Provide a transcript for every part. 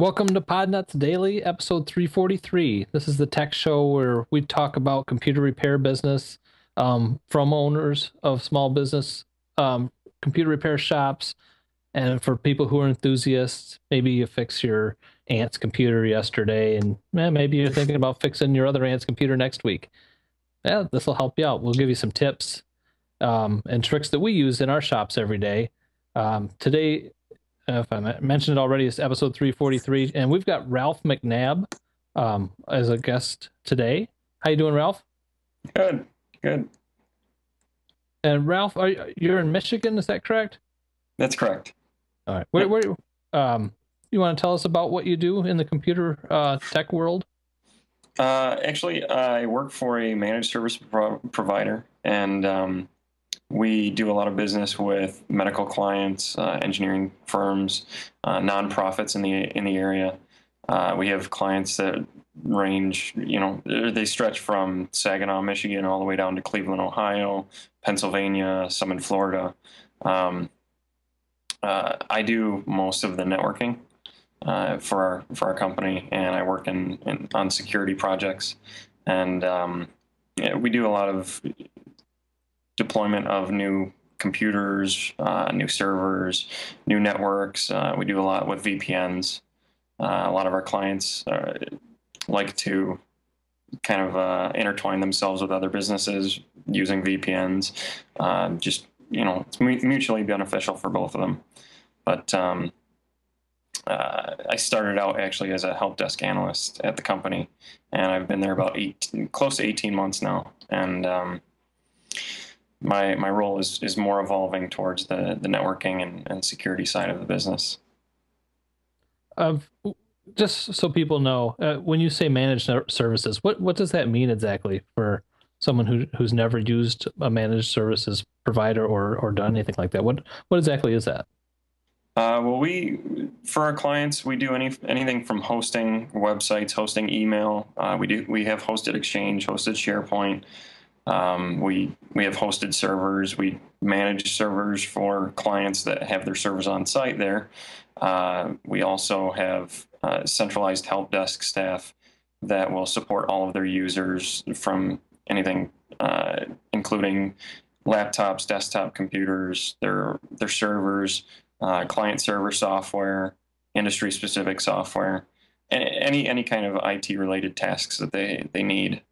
Welcome to Podnutz Daily, episode 343. This is the tech show where we talk about computer repair business from owners of small business computer repair shops, and for people who are enthusiasts. Maybe you fix your aunt's computer yesterday, and maybe you're thinking about fixing your other aunt's computer next week. Yeah, this will help you out. We'll give you some tips and tricks that we use in our shops every day. Today, if I mentioned it already, it's episode 343, and we've got Ralph McNabb as a guest today. How you doing, Ralph? Good, good. And Ralph, you're in Michigan? Is that correct? That's correct. All right. Yep. You want to tell us about what you do in the computer tech world? Actually, I work for a managed service provider, and we do a lot of business with medical clients, engineering firms, nonprofits in the area. We have clients that range, they stretch from Saginaw, Michigan, all the way down to Cleveland, Ohio, Pennsylvania, some in Florida. Um, I do most of the networking for our company, and I work on security projects, and yeah, we do a lot of deployment of new computers, new servers, new networks. We do a lot with VPNs. A lot of our clients like to kind of intertwine themselves with other businesses using VPNs. Just it's mutually beneficial for both of them. But I started out actually as a help desk analyst at the company, and I've been there about close to 18 months now. And my role is more evolving towards the networking and security side of the business. Of Just so people know, when you say managed services, what does that mean exactly for someone who's never used a managed services provider or done anything like that? What exactly is that? Well, for our clients, we do anything from hosting websites, hosting email. We have hosted Exchange, hosted SharePoint. We have hosted servers. We manage servers for clients that have their servers on site there. We also have centralized help desk staff that will support all of their users from anything, including laptops, desktop computers, their servers, client server software, industry specific software, any kind of IT related tasks that they need.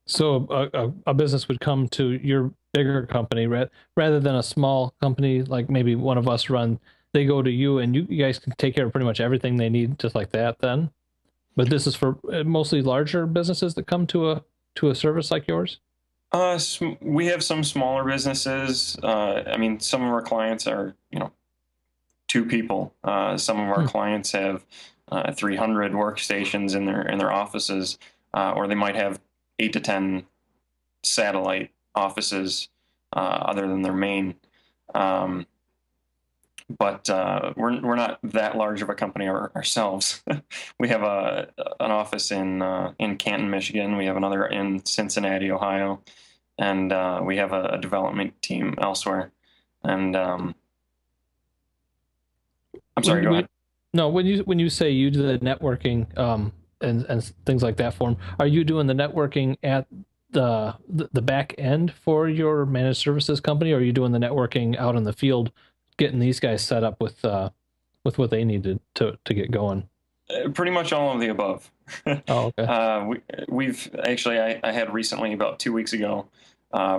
So a business would come to your bigger company rather than a small company like maybe one of us run. They go to you, and you guys can take care of pretty much everything they need just like that then. But this is for mostly larger businesses that come to a service like yours. We have some smaller businesses. I mean, some of our clients are, two people. Some of our Hmm. clients have 300 workstations in their offices, or they might have 8 to 10 satellite offices other than their main. Um, but we're not that large of a company ourselves. We have an office in Canton, Michigan. We have another in Cincinnati, Ohio, and we have a development team elsewhere. And I'm sorry, When go we ahead. No, when you say you do the networking and things like that for them, are you doing the networking at the back end for your managed services company, or are you doing the networking out in the field, getting these guys set up with what they needed to get going? Pretty much all of the above. Oh, okay. We've actually, I had recently, about 2 weeks ago,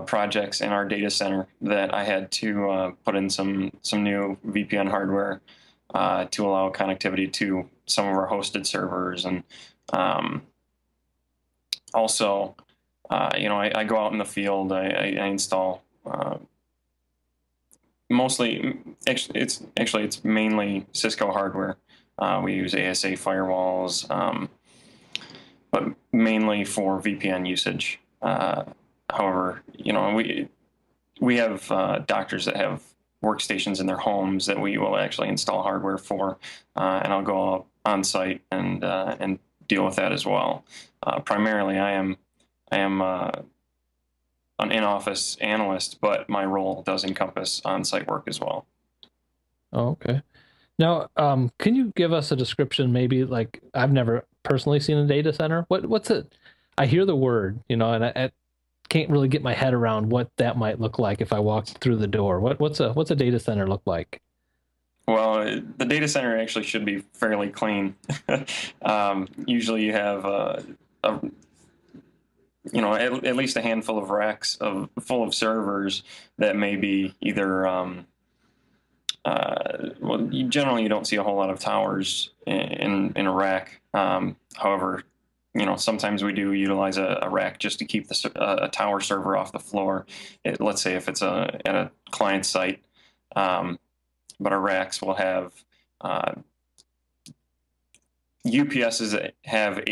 projects in our data center that I had to put in some new VPN hardware to allow connectivity to some of our hosted servers, and um, also, I go out in the field. I install mostly. It's mainly Cisco hardware. We use ASA firewalls, but mainly for VPN usage. However, we have doctors that have workstations in their homes that we will actually install hardware for, and I'll go out on site and deal with that as well. Primarily, I am an in-office analyst, but my role does encompass on-site work as well. Oh, okay. Now, can you give us a description? Maybe like I've never personally seen a data center. What's it? I hear the word, and I can't really get my head around what that might look like if I walked through the door. What's a data center look like? Well, the data center actually should be fairly clean. Usually, you have a at least a handful of racks full of servers that may be either well, generally you don't see a whole lot of towers in a rack. However, sometimes we do utilize a rack just to keep a tower server off the floor. Let's say if it's at a client site, but our racks will have UPSs that have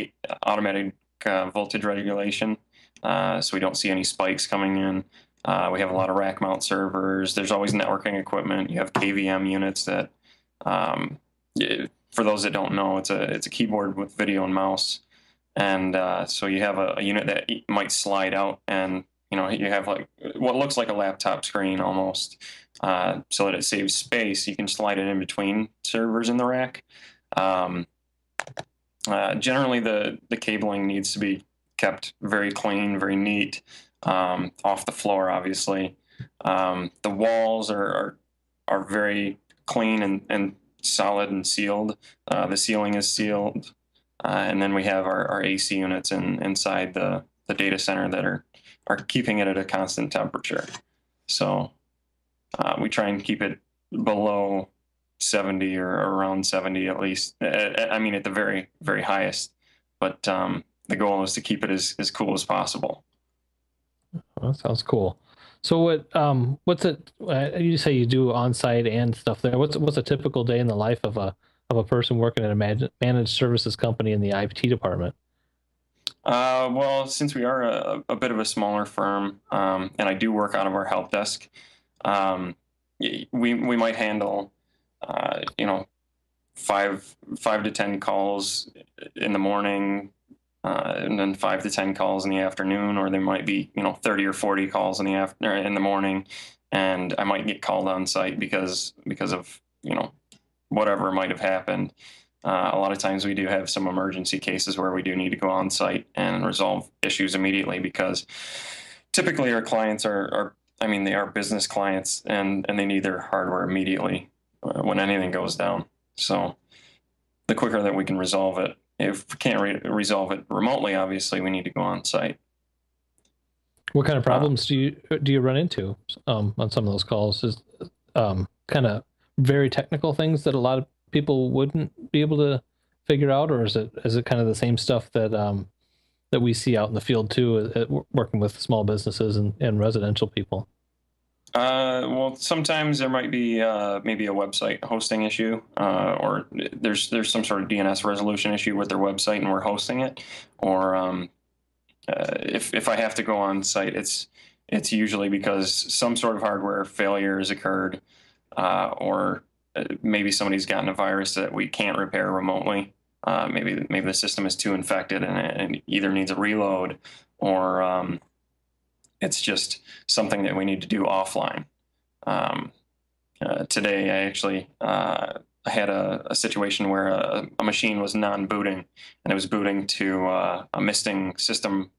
automatic voltage regulation, so we don't see any spikes coming in. We have a lot of rack mount servers. There's always networking equipment. You have KVM units that, for those that don't know, it's a keyboard with video and mouse, and so you have a unit that might slide out, and you have like what looks like a laptop screen almost, so that it saves space. You can slide it in between servers in the rack. Generally, the cabling needs to be kept very clean, very neat, off the floor, obviously. The walls are very clean and solid and sealed. The ceiling is sealed. And then we have our AC units inside the data center that are keeping it at a constant temperature. So we try and keep it below 70 or around 70 at least. I mean, at the very, very highest. But the goal is to keep it as cool as possible. Oh, that sounds cool. So what's it? You say you do on-site and stuff there. What's a typical day in the life of a person working at a managed services company in the IT department? Well, since we are a bit of a smaller firm, and I do work out of our help desk, um, we might handle, you know, five to 10 calls in the morning, and then 5 to 10 calls in the afternoon, or there might be 30 or 40 calls in the morning, and I might get called on site because of whatever might have happened. A lot of times we do have some emergency cases where we do need to go on site and resolve issues immediately because typically our clients I mean, they are business clients and they need their hardware immediately when anything goes down. So the quicker that we can resolve it, if we can't resolve it remotely, obviously we need to go on site. What kind of Uh, problems do you run into on some of those calls? Is kind of very technical things that a lot of people wouldn't be able to figure out, or is it kind of the same stuff that we see out in the field too, working with small businesses and residential people? well, sometimes there might be maybe a website hosting issue, or there's some sort of DNS resolution issue with their website and we're hosting it, or if I have to go on site, it's usually because some sort of hardware failure has occurred, or maybe somebody's gotten a virus that we can't repair remotely. Maybe the system is too infected and it either needs a reload, or it's just something that we need to do offline. Um, Today, I actually had a situation where a machine was non-booting, and it was booting to a misting system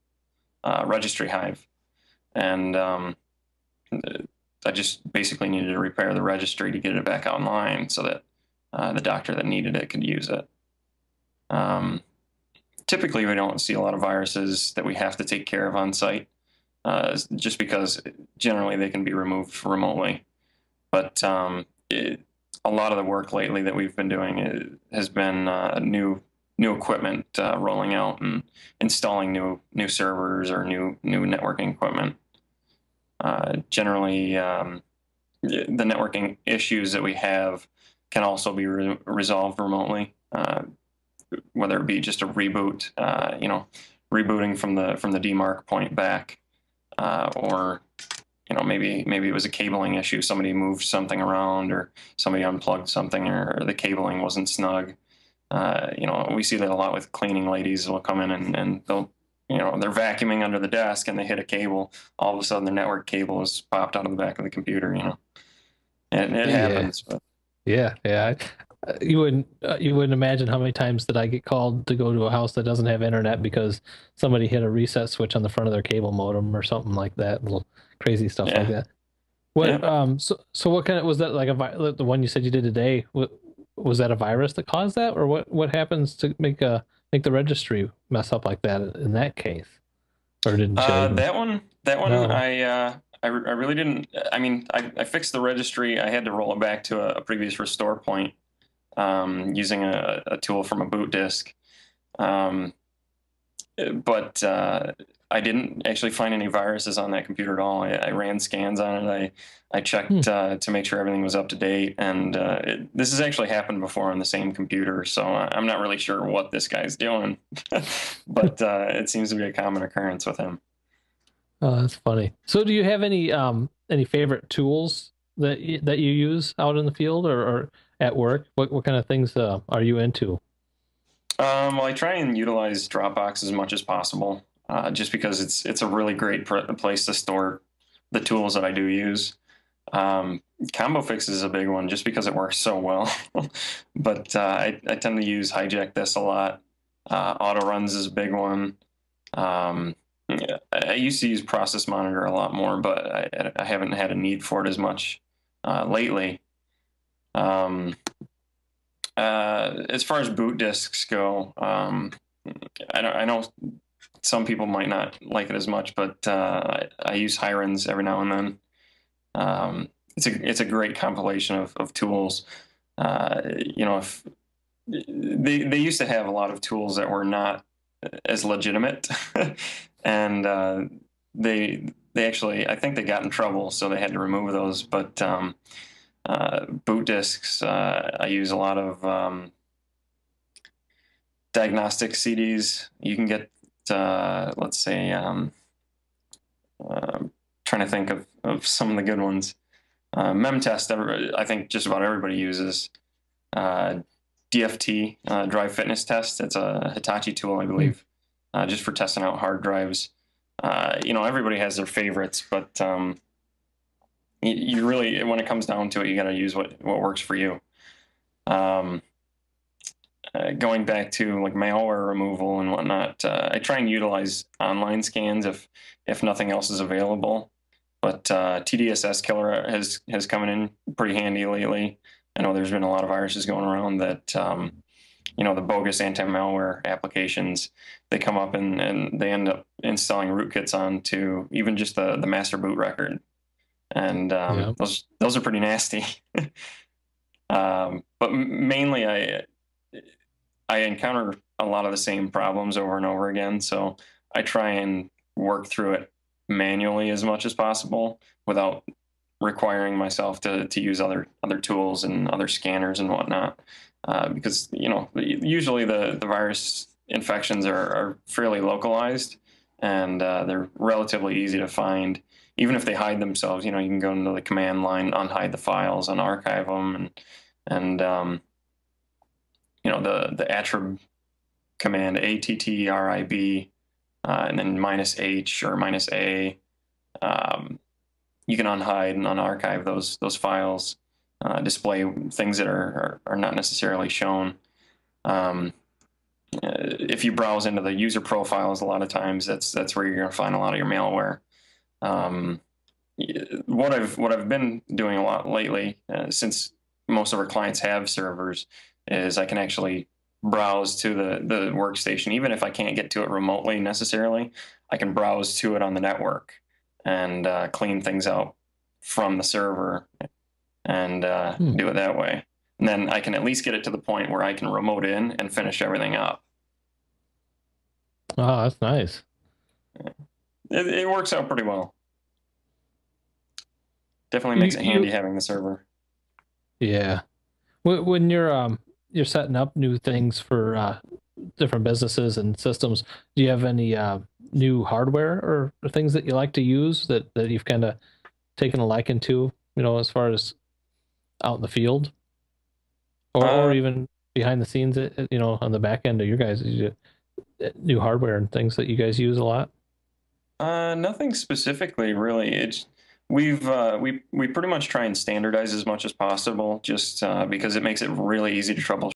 registry hive, and I just basically needed to repair the registry to get it back online so that the doctor that needed it could use it. Um, Typically, we don't see a lot of viruses that we have to take care of on site, just because generally they can be removed remotely. But a lot of the work lately that we've been doing has been new equipment rolling out and installing new servers or new networking equipment. Generally, the networking issues that we have can also be resolved remotely, whether it be just a reboot, rebooting from the demarc point back, or maybe it was a cabling issue. Somebody moved something around, or somebody unplugged something, or the cabling wasn't snug. We see that a lot with cleaning ladies. Will come in and they'll, they're vacuuming under the desk and they hit a cable. All of a sudden, the network cable is popped out of the back of the computer. And it Yeah, happens. But yeah. You wouldn't imagine how many times that I get called to go to a house that doesn't have internet because somebody hit a reset switch on the front of their cable modem or something like that, little crazy stuff like Yeah. that. What Yeah. so what kind of was that like the one you said you did today? Was that a virus that caused that, or what happens to make the registry mess up like that in that case? Or didn't you even That one, know? I really didn't. I mean, I fixed the registry. I had to roll it back to a previous restore point using a tool from a boot disk. Um, but I didn't actually find any viruses on that computer at all. I ran scans on it. I Hmm. checked to make sure everything was up to date, and this has actually happened before on the same computer. So I'm not really sure what this guy's doing, but it seems to be a common occurrence with him. Oh, that's funny. So do you have any favorite tools that you use out in the field or at work? What kind of things are you into? Well, I try and utilize Dropbox as much as possible, just because it's a really great place to store the tools that I do use. Combo Fix is a big one just because it works so well. But I tend to use Hijack this a lot. Auto Runs is a big one. Yeah, I used to use Process Monitor a lot more, but I haven't had a need for it as much lately. Um, as far as boot disks go, I know some people might not like it as much, but I use Hirons every now and then. It's a great compilation of tools. If they used to have a lot of tools that were not as legitimate, and they actually I think they got in trouble, so they had to remove those. But boot disks, I use a lot of diagnostic CDs. You can get, let's say, uh, trying to think of some of the good ones. Memtest, I think just about everybody uses. Uh, DFT, Drive Fitness Test. It's a Hitachi tool, I Hmm. believe, just for testing out hard drives. Everybody has their favorites, but you really, when it comes down to it, you got to use what works for you. Um, Going back to like malware removal and whatnot, I try and utilize online scans if nothing else is available. But TDSS killer has come in pretty handy lately. I know there's been a lot of viruses going around that the bogus anti-malware applications, they come up and they end up installing rootkits onto even just the master boot record, and Yeah. those are pretty nasty. But mainly I encounter a lot of the same problems over and over again. So I try and work through it manually as much as possible without requiring myself to use other tools and other scanners and whatnot. Because usually the virus infections are fairly localized, and they're relatively easy to find. Even if they hide themselves, you can go into the command line, unhide the files, unarchive them, and the attrib command ATTRIB, and then -H or -A. Um, you can unhide and unarchive those files, display things that are not necessarily shown. Um, if you browse into the user profiles, a lot of times that's where you're going to find a lot of your malware. Um, what I've been doing a lot lately, since most of our clients have servers, is I can actually browse to the workstation, even if I can't get to it remotely necessarily. I can browse to it on the network and clean things out from the server and Hmm. do it that way. And then I can at least get it to the point where I can remote in and finish everything up. Oh, that's nice. It works out pretty well. Definitely makes You it handy you having the server. yeah. When you're setting up new things for different businesses and systems, do you have any new hardware or things that you like to use that you've kind of taken a liking to, as far as out in the field or Uh, even behind the scenes, on the back end of your guys' new hardware and things that you guys use a lot? Nothing specifically, really. It's We pretty much try and standardize as much as possible, just because it makes it really easy to troubleshoot